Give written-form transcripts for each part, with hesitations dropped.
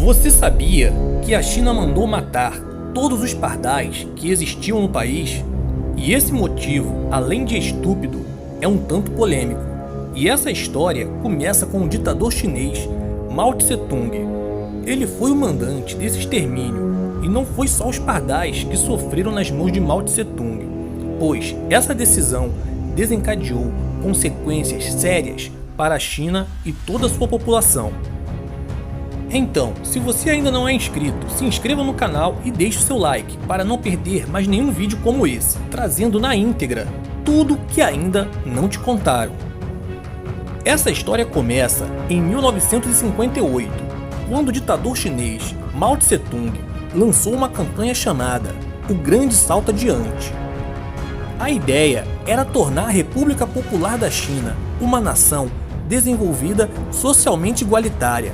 Você sabia que a China mandou matar todos os pardais que existiam no país? E esse motivo, além de estúpido, é um tanto polêmico. E essa história começa com o ditador chinês Mao Tse-tung. Ele foi o mandante desse extermínio, e não foi só os pardais que sofreram nas mãos de Mao Tse-tung, pois essa decisão desencadeou consequências sérias para a China e toda a sua população. Então, se você ainda não é inscrito, se inscreva no canal e deixe o seu like para não perder mais nenhum vídeo como esse, trazendo na íntegra tudo que ainda não te contaram. Essa história começa em 1958, quando o ditador chinês Mao Tse-tung lançou uma campanha chamada O Grande Salto Adiante. A ideia era tornar a República Popular da China uma nação desenvolvida socialmente igualitária,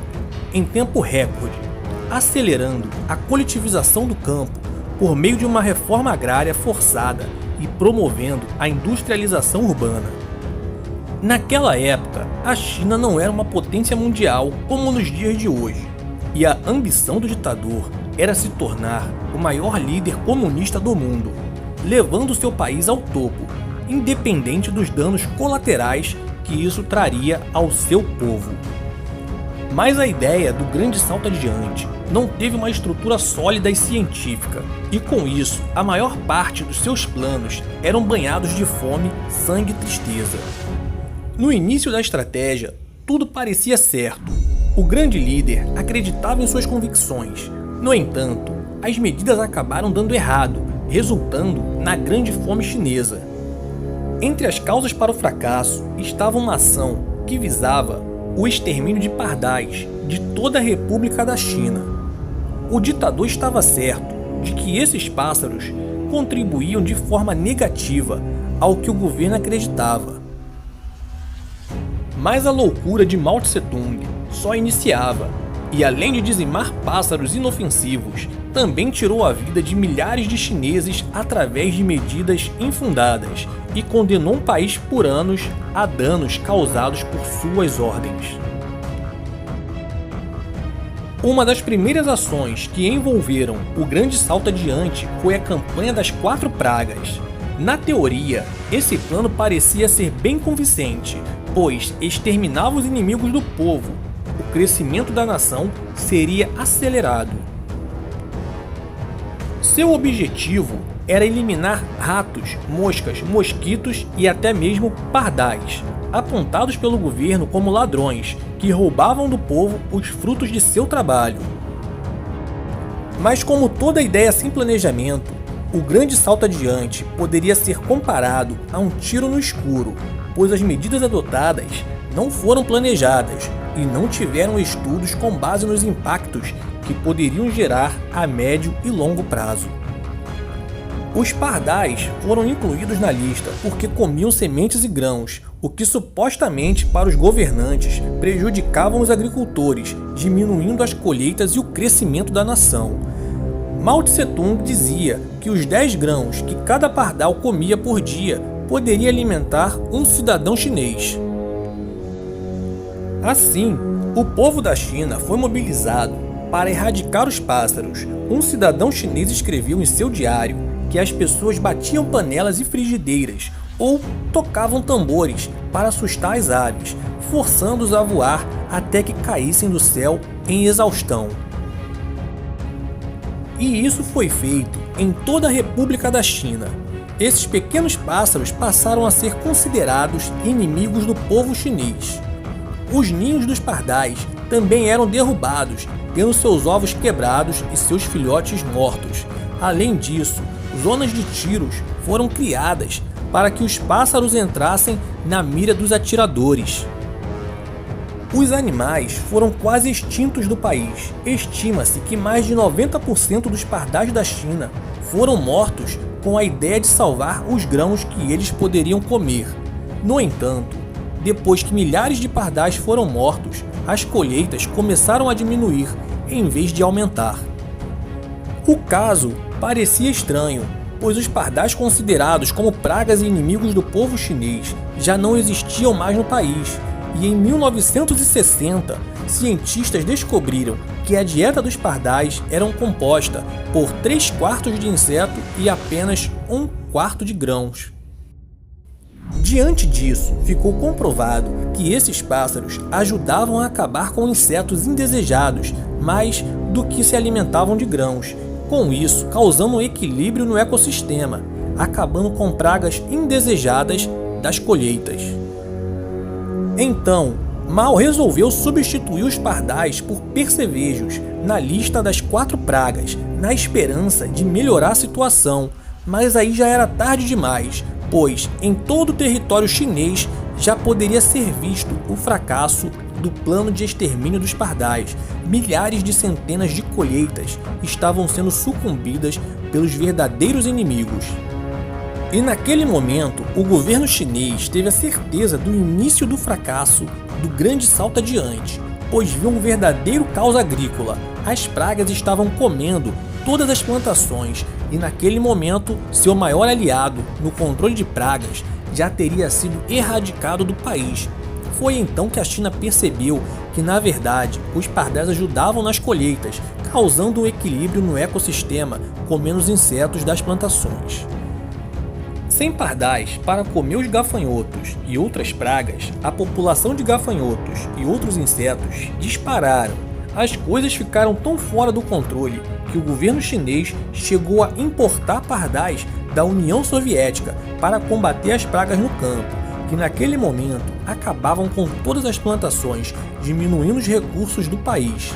em tempo recorde, acelerando a coletivização do campo por meio de uma reforma agrária forçada e promovendo a industrialização urbana. Naquela época, a China não era uma potência mundial como nos dias de hoje, e a ambição do ditador era se tornar o maior líder comunista do mundo, levando seu país ao topo, independente dos danos colaterais que isso traria ao seu povo. Mas a ideia do grande salto adiante não teve uma estrutura sólida e científica, e com isso, a maior parte dos seus planos eram banhados de fome, sangue e tristeza. No início da estratégia, tudo parecia certo. O grande líder acreditava em suas convicções. No entanto, as medidas acabaram dando errado, resultando na grande fome chinesa. Entre as causas para o fracasso estava uma ação que visava o extermínio de pardais de toda a República da China. O ditador estava certo de que esses pássaros contribuíam de forma negativa ao que o governo acreditava. Mas a loucura de Mao Tse-tung só iniciava, e além de dizimar pássaros inofensivos, também tirou a vida de milhares de chineses através de medidas infundadas e condenou um país por anos a danos causados por suas ordens. Uma das primeiras ações que envolveram o grande salto adiante foi a campanha das 4 pragas. Na teoria, esse plano parecia ser bem convincente, pois exterminava os inimigos do povo. O crescimento da nação seria acelerado. Seu objetivo era eliminar ratos, moscas, mosquitos e até mesmo pardais, apontados pelo governo como ladrões que roubavam do povo os frutos de seu trabalho. Mas como toda ideia sem planejamento, o grande salto adiante poderia ser comparado a um tiro no escuro, pois as medidas adotadas não foram planejadas e não tiveram estudos com base nos impactos que poderiam gerar a médio e longo prazo. Os pardais foram incluídos na lista porque comiam sementes e grãos, o que supostamente para os governantes prejudicavam os agricultores, diminuindo as colheitas e o crescimento da nação. Mao Tse-tung dizia que os 10 grãos que cada pardal comia por dia poderia alimentar um cidadão chinês. Assim, o povo da China foi mobilizado para erradicar os pássaros. Um cidadão chinês escreveu em seu diário que as pessoas batiam panelas e frigideiras ou tocavam tambores para assustar as aves, forçando-os a voar até que caíssem do céu em exaustão. E isso foi feito em toda a República da China. Esses pequenos pássaros passaram a ser considerados inimigos do povo chinês. Os ninhos dos pardais também eram derrubados, tendo seus ovos quebrados e seus filhotes mortos. Além disso, zonas de tiros foram criadas para que os pássaros entrassem na mira dos atiradores. Os animais foram quase extintos do país. Estima-se que mais de 90% dos pardais da China foram mortos com a ideia de salvar os grãos que eles poderiam comer. No entanto, depois que milhares de pardais foram mortos, as colheitas começaram a diminuir em vez de aumentar. O caso parecia estranho, pois os pardais considerados como pragas e inimigos do povo chinês já não existiam mais no país, e em 1960 cientistas descobriram que a dieta dos pardais era composta por 3/4 de inseto e apenas 1/4 de grãos. Diante disso, ficou comprovado que esses pássaros ajudavam a acabar com insetos indesejados mais do que se alimentavam de grãos, com isso causando um equilíbrio no ecossistema, acabando com pragas indesejadas das colheitas. Então, Mal resolveu substituir os pardais por percevejos na lista das 4 pragas, na esperança de melhorar a situação, mas aí já era tarde demais, pois em todo o território chinês já poderia ser visto o fracasso do plano de extermínio dos pardais. Milhares de centenas de colheitas estavam sendo sucumbidas pelos verdadeiros inimigos. E naquele momento, o governo chinês teve a certeza do início do fracasso do grande salto adiante, pois viu um verdadeiro caos agrícola. As pragas estavam comendo todas as plantações e naquele momento seu maior aliado no controle de pragas já teria sido erradicado do país. Foi então que a China percebeu que na verdade os pardais ajudavam nas colheitas, causando um equilíbrio no ecossistema com menos insetos das plantações. Sem pardais para comer os gafanhotos e outras pragas, a população de gafanhotos e outros insetos dispararam. As coisas ficaram tão fora do controle que o governo chinês chegou a importar pardais da União Soviética para combater as pragas no campo, que naquele momento acabavam com todas as plantações, diminuindo os recursos do país.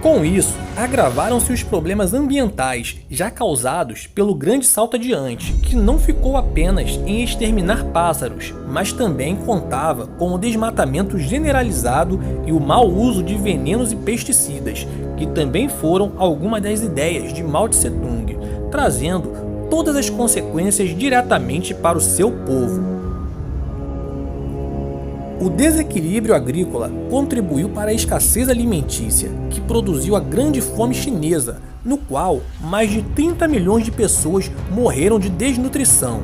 Com isso, agravaram-se os problemas ambientais já causados pelo grande salto adiante, que não ficou apenas em exterminar pássaros, mas também contava com o desmatamento generalizado e o mau uso de venenos e pesticidas, que também foram algumas das ideias de Mao Tse-tung, trazendo todas as consequências diretamente para o seu povo. O desequilíbrio agrícola contribuiu para a escassez alimentícia, que produziu a grande fome chinesa, no qual mais de 30 milhões de pessoas morreram de desnutrição.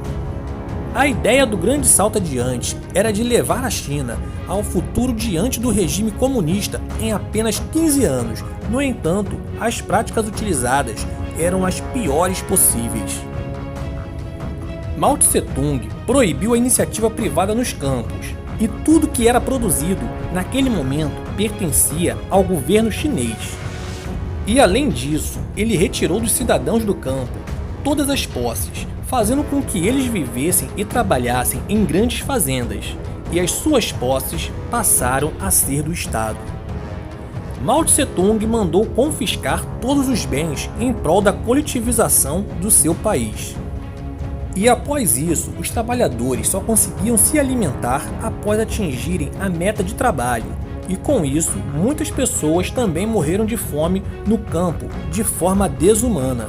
A ideia do grande salto adiante era de levar a China ao futuro diante do regime comunista em apenas 15 anos. No entanto, as práticas utilizadas eram as piores possíveis. Mao Tse-tung proibiu a iniciativa privada nos campos, e tudo que era produzido naquele momento pertencia ao governo chinês. E além disso, ele retirou dos cidadãos do campo todas as posses, fazendo com que eles vivessem e trabalhassem em grandes fazendas, e as suas posses passaram a ser do Estado. Mao Tse-tung mandou confiscar todos os bens em prol da coletivização do seu país. E após isso, os trabalhadores só conseguiam se alimentar após atingirem a meta de trabalho. E com isso, muitas pessoas também morreram de fome no campo de forma desumana.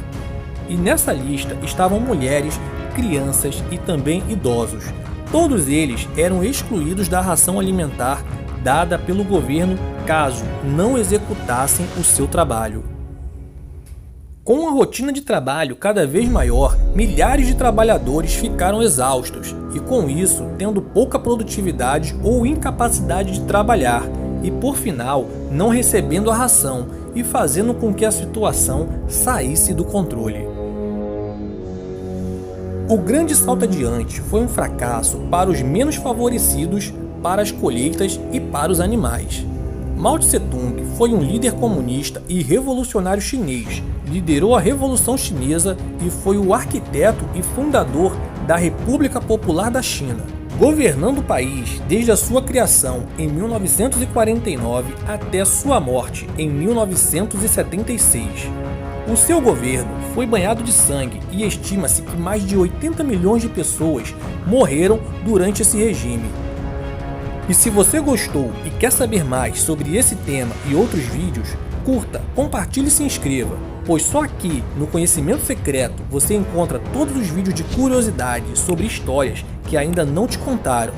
E nessa lista estavam mulheres, crianças e também idosos. Todos eles eram excluídos da ração alimentar dada pelo governo caso não executassem o seu trabalho. Com a rotina de trabalho cada vez maior, milhares de trabalhadores ficaram exaustos e, com isso, tendo pouca produtividade ou incapacidade de trabalhar e, por final, não recebendo a ração e fazendo com que a situação saísse do controle. O grande salto adiante foi um fracasso para os menos favorecidos, para as colheitas e para os animais. Mao Tse-tung foi um líder comunista e revolucionário chinês, liderou a Revolução Chinesa e foi o arquiteto e fundador da República Popular da China, governando o país desde a sua criação em 1949 até sua morte em 1976. O seu governo foi banhado de sangue e estima-se que mais de 80 milhões de pessoas morreram durante esse regime. E se você gostou e quer saber mais sobre esse tema e outros vídeos, curta, compartilhe e se inscreva, pois só aqui no Conhecimento Secreto você encontra todos os vídeos de curiosidade sobre histórias que ainda não te contaram.